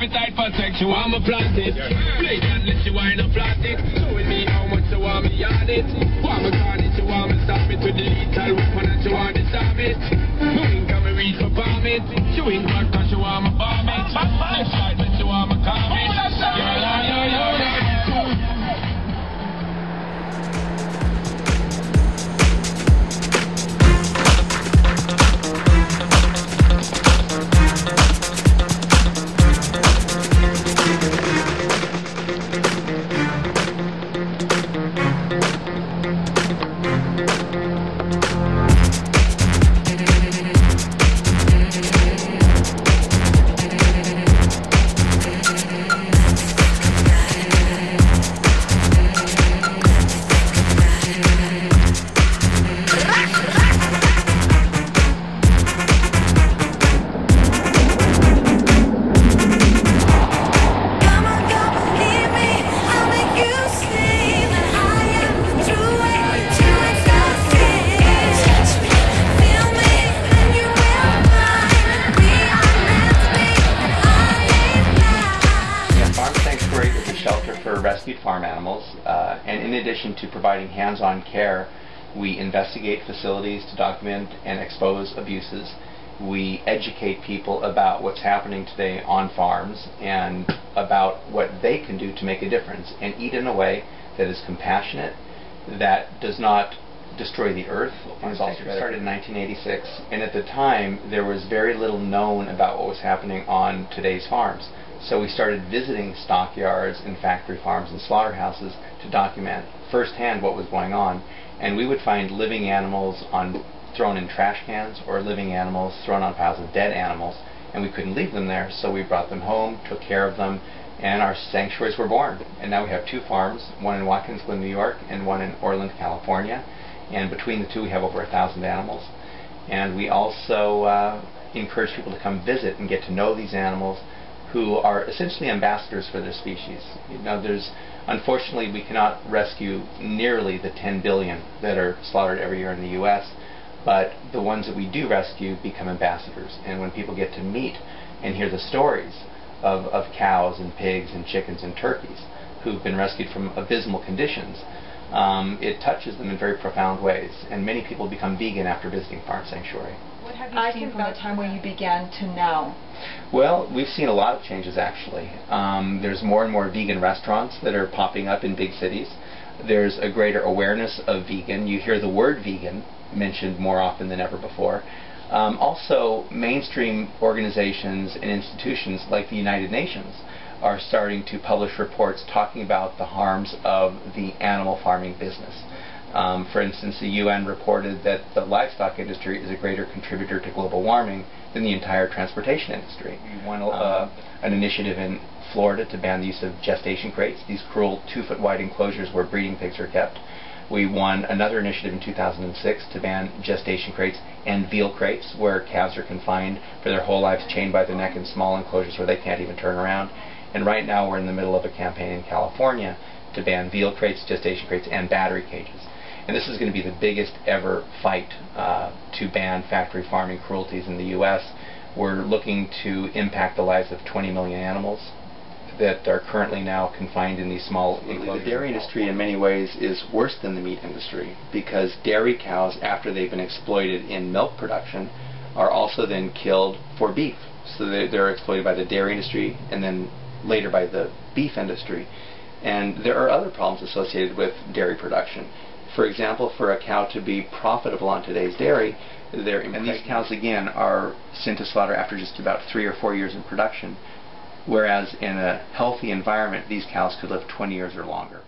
appetite for sex, you want me plant it. Play and let you wine and plant it. Showing me how much you want me on it. Want me turn it, you want me stop it. With the lethal weapon that you want to stop it. Moving can me reach for palm it. You ain't got cause you want me bomb it. Left side but you want me calm it. Shelter for rescued farm animals, and in addition to providing hands-on care, we investigate facilities to document and expose abuses. We educate people about what's happening today on farms and about what they can do to make a difference and eat in a way that is compassionate, that does not destroy the earth. Farm Sanctuary started in 1986, and at the time there was very little known about what was happening on today's farms. So we started visiting stockyards and factory farms and slaughterhouses to document firsthand what was going on. And we would find living animals thrown in trash cans, or living animals thrown on piles of dead animals, and we couldn't leave them there, so we brought them home, took care of them, and our sanctuaries were born. And now we have two farms, one in Watkins Glen, New York, and one in Orland, California. And between the two we have over 1,000 animals. And we also encourage people to come visit and get to know these animals, who are essentially ambassadors for their species. You know, unfortunately we cannot rescue nearly the 10 billion that are slaughtered every year in the U.S., but the ones that we do rescue become ambassadors. And when people get to meet and hear the stories of cows and pigs and chickens and turkeys who've been rescued from abysmal conditions, it touches them in very profound ways. And many people become vegan after visiting Farm Sanctuary. What have you seen from the time when you began to now? Well, we've seen a lot of changes actually. There's more and more vegan restaurants that are popping up in big cities. There's a greater awareness of vegan. You hear the word vegan mentioned more often than ever before. Also, mainstream organizations and institutions like the United Nations are starting to publish reports talking about the harms of the animal farming business. For instance, the UN reported that the livestock industry is a greater contributor to global warming than the entire transportation industry. We won an initiative in Florida to ban the use of gestation crates, these cruel 2-foot wide enclosures where breeding pigs are kept. We won another initiative in 2006 to ban gestation crates and veal crates, where calves are confined for their whole lives, chained by the neck in small enclosures where they can't even turn around. And right now we're in the middle of a campaign in California to ban veal crates, gestation crates, and battery cages. And this is going to be the biggest ever fight to ban factory farming cruelties in the U.S. We're looking to impact the lives of 20 million animals that are currently now confined in these small enclosures. The dairy industry in many ways is worse than the meat industry, because dairy cows, after they've been exploited in milk production, are also then killed for beef. So they're exploited by the dairy industry and then later by the beef industry. And there are other problems associated with dairy production. For example, for a cow to be profitable on today's dairy, and these cows again are sent to slaughter after just about 3 or 4 years in production, whereas in a healthy environment these cows could live 20 years or longer.